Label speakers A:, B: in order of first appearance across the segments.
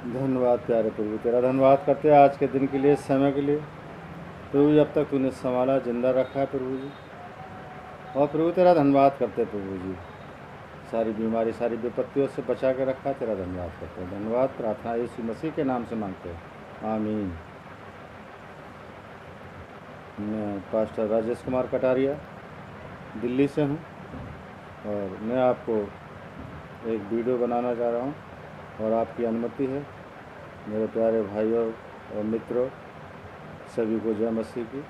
A: धन्यवाद प्यारे प्रभु, तेरा धन्यवाद करते हैं आज के दिन के लिए, समय के लिए। प्रभु जी, अब तक तूने संभाला, जिंदा रखा है प्रभु जी। और प्रभु तेरा धन्यवाद करते हैं प्रभु जी, सारी बीमारी सारी विपत्तियों से बचा के रखा है, तेरा धन्यवाद करते हैं। धन्यवाद प्रार्थना यीशु मसीह के नाम से मांगते हैं, आमीन। मैं पास्टर राजेश कुमार कटारिया दिल्ली से हूँ और मैं आपको एक वीडियो बनाना चाह रहा हूँ और आपकी अनुमति है। मेरे प्यारे भाइयों और मित्रों सभी को जय मसीह की।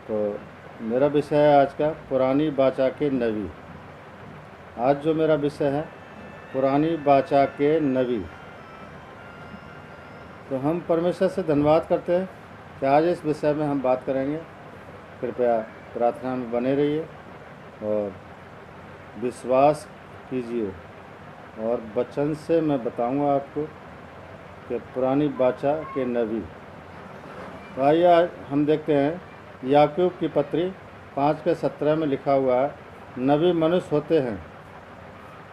A: तो मेरा विषय है आज का पुरानी बाचा के नबी। आज जो मेरा विषय है पुरानी बाचा के नबी। तो हम परमेश्वर से धन्यवाद करते हैं कि आज इस विषय में हम बात करेंगे। कृपया प्रार्थना में बने रहिए और विश्वास कीजिए और वचन से मैं बताऊंगा आपको कि पुरानी बाचा के नबी। तो आइए आज हम देखते हैं याकूब की पत्री 5:17 में लिखा हुआ है, नबी मनुष्य होते हैं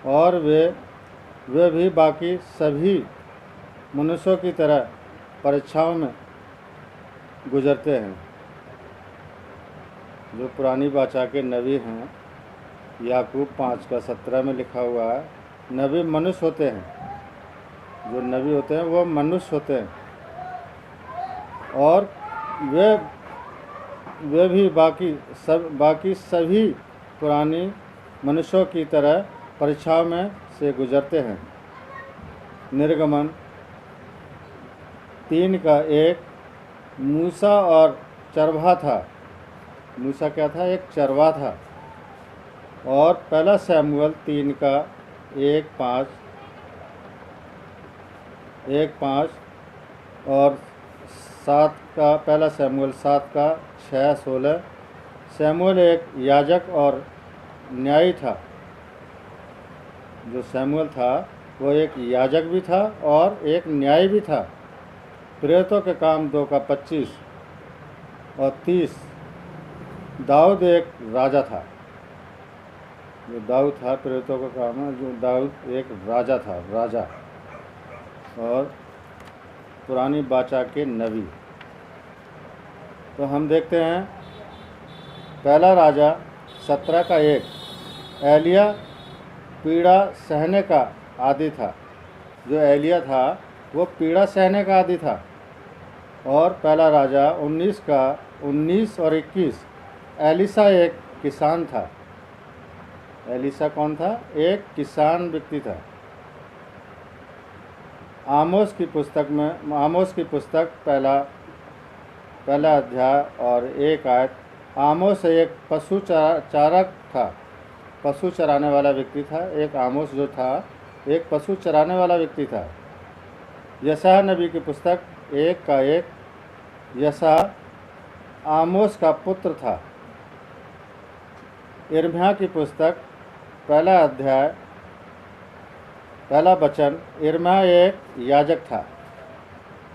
A: और वे भी बाकी सभी मनुष्यों की तरह परीक्षाओं में गुजरते हैं। जो पुरानी बाचा के नबी हैं, याकूब 5:17 में लिखा हुआ है, नबी मनुष्य होते हैं। जो नबी होते हैं वो मनुष्य होते हैं और वे भी बाकी सभी पुरानी मनुष्यों की तरह परीक्षाओं में से गुजरते हैं। निर्गमन 3:1 मूसा और चरवाहा था। मूसा क्या था? एक चरवाहा था। और पहला शमूएल 3:1-5 और 7 का पहला शमूएल 7:6-16। शमूएल एक याजक और न्यायी था। जो शमूएल था वो एक याजक भी था और एक न्यायी भी था। प्रेरितों के काम 2:25 और 30। दाऊद एक राजा था। जो दाऊद था, प्रेरितों का काम है, जो दाऊद एक राजा था, राजा। और पुरानी बाचा के नबी। तो हम देखते हैं पहला राजा 17:1। एलिया पीड़ा सहने का आदी था। जो एलिया था वो पीड़ा सहने का आदी था। और पहला राजा 19 और 21। एलीशा एक किसान था। एलीशा कौन था? एक किसान व्यक्ति था। आमोस की पुस्तक पहला अध्याय और 1 आयत। आमोस एक पशु चारक था, पशु चराने वाला व्यक्ति था। एक आमोस जो था एक पशु चराने वाला व्यक्ति था। यशायाह नबी की पुस्तक 1:1। यशायाह आमोस का पुत्र था। यिर्मयाह की पुस्तक पहला अध्याय पहला वचन। यिर्मयाह एक याजक था।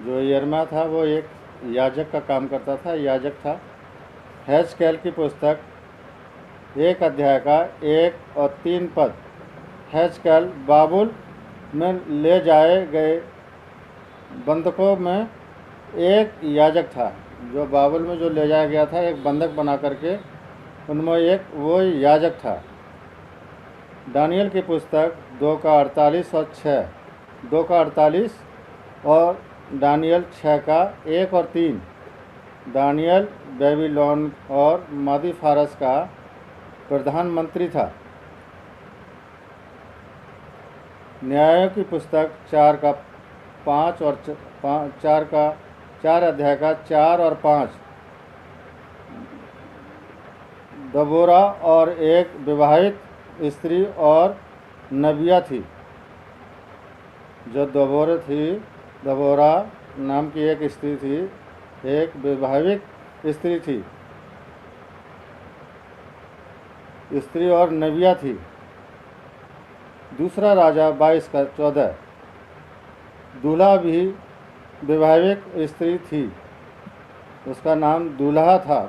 A: जो यिर्मयाह था वो एक याजक का काम करता था, याजक था। हेजकेल की पुस्तक 1 अध्याय का 1 और 3 पद। हेजकेल बाबुल में ले जाए गए बंधकों में एक याजक था। जो बाबुल में जो ले जाया गया था, एक बंधक बना करके, उनमें एक वो याजक था। दानियल की पुस्तक 2:48 और 6। 2:48 और दानियल 6:1 और 3। दानियल बेबीलोन और मादी फारस का प्रधानमंत्री था। न्यायों की पुस्तक 4:5 और 4 अध्याय का 4 और 5। दबोरा और एक विवाहित स्त्री और नबिया थी। जो दबोरा नाम की एक स्त्री थी, एक विवाहित स्त्री थी, स्त्री और नबिया थी। दूसरा राजा 22:14। दूल्हा भी विवाहित स्त्री थी, उसका नाम दूल्हा था।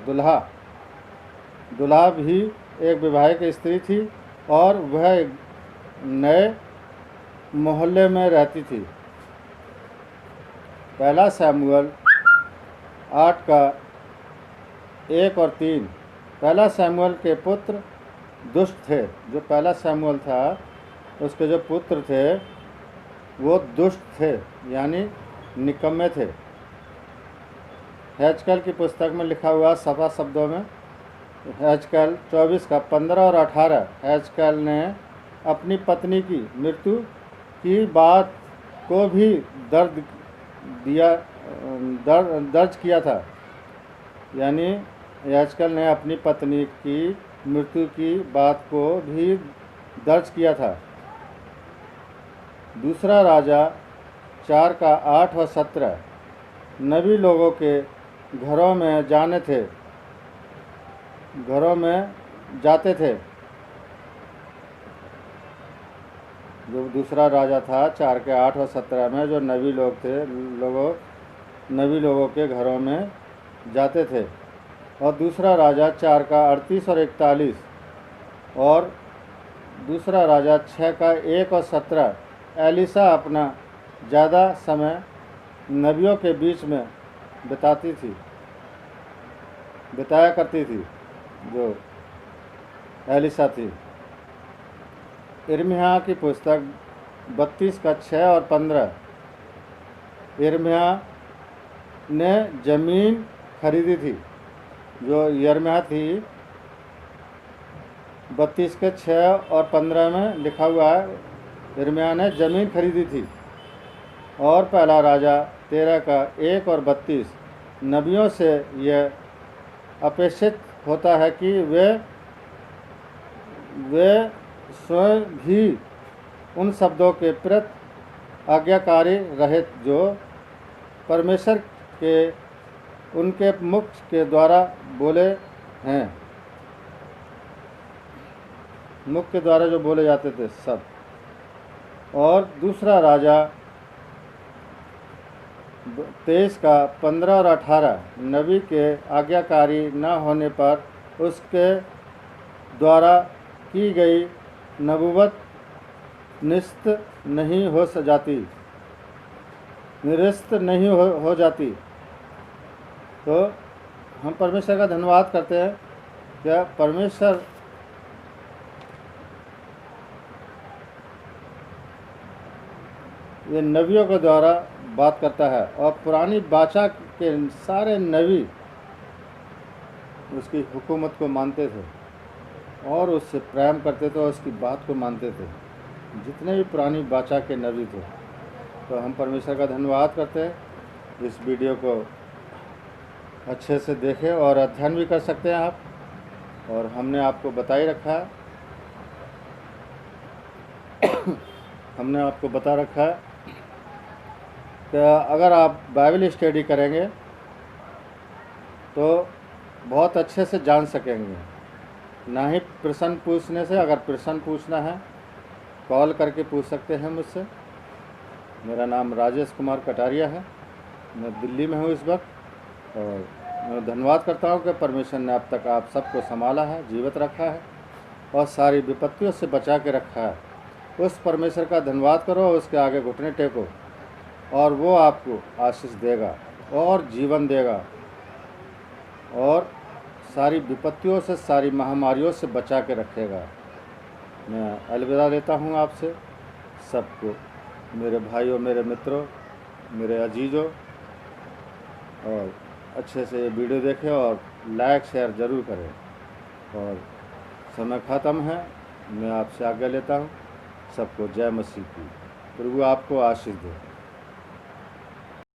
A: दूल्हा भी एक विवाहित स्त्री थी और वह नए मोहल्ले में रहती थी। पहला शमूएल 8 का 1 और 3। पहला शमूएल के पुत्र दुष्ट थे। जो पहला शमूएल था उसके जो पुत्र थे वो दुष्ट थे, यानी निकम्मे थे। हेजकेल की पुस्तक में लिखा हुआ सफा शब्दों में, हेजकेल 24 का 15 और 18। हेजकेल ने अपनी पत्नी की मृत्यु की बात को भी दर्ज किया था, यानी हेजकेल ने अपनी पत्नी की मृत्यु की बात को भी दर्ज किया था। दूसरा राजा 4 का 8 और 17। नबी लोगों के घरों में जाते थे। जो दूसरा राजा था 4 के 8 और 17 में, जो नबी लोग थे, नबी लोगों के घरों में जाते थे। और दूसरा राजा 4 का 38 और 41। और दूसरा राजा 6 का 1 और 17। एलिसा अपना ज़्यादा समय नबियों के बीच में बिताया करती थी, जो एलिसा थी। यिर्मयाह की पुस्तक 32 का 6 और 15। यिर्मयाह ने ज़मीन खरीदी थी। जो यिर्मयाह थी 32 के 6 और 15 में लिखा हुआ है, यिर्मयाह ने ज़मीन खरीदी थी। और पहला राजा 13 का 1 और 32। नबियों से यह अपेक्षित होता है कि वे स्वयं भी उन शब्दों के प्रति आज्ञाकारी रहे जो परमेश्वर के उनके मुख के द्वारा बोले हैं, मुख के द्वारा जो बोले जाते थे सब। और दूसरा राजा 23 का 15 और 18। नबी के आज्ञाकारी न होने पर उसके द्वारा की गई नबूवत निरस्त नहीं हो जाती। तो हम परमेश्वर का धन्यवाद करते हैं। क्या परमेश्वर ये नबियों के द्वारा बात करता है, और पुरानी बाचा के सारे नबी उसकी हुकूमत को मानते थे और उससे प्रेम करते थे और उसकी बात को मानते थे, जितने भी पुरानी बाचा के नबी थे। तो हम परमेश्वर का धन्यवाद करते हैं। इस वीडियो को अच्छे से देखें और अध्ययन भी कर सकते हैं आप। और हमने आपको बता ही रखा है हमने आपको बता रखा है कि अगर आप बाइबल स्टडी करेंगे तो बहुत अच्छे से जान सकेंगे। ना ही प्रश्न पूछने से, अगर प्रश्न पूछना है कॉल करके पूछ सकते हैं मुझसे। मेरा नाम राजेश कुमार कटारिया है, मैं दिल्ली में हूँ इस वक्त। और मैं धन्यवाद करता हूँ कि परमेश्वर ने अब तक आप सबको संभाला है, जीवित रखा है और सारी विपत्तियों से बचा के रखा है। उस परमेश्वर का धन्यवाद करो, उसके आगे घुटने टेको और वो आपको आशीष देगा और जीवन देगा और सारी विपत्तियों से, सारी महामारियों से बचा के रखेगा। मैं अलविदा लेता हूँ आपसे सबको, मेरे भाइयों, मेरे मित्रों, मेरे अजीज़ों। और अच्छे से ये वीडियो देखें और लाइक शेयर ज़रूर करें। और समय ख़त्म है, मैं आपसे आज्ञा लेता हूँ। सबको जय मसीह की। प्रभु आपको आशीष दे।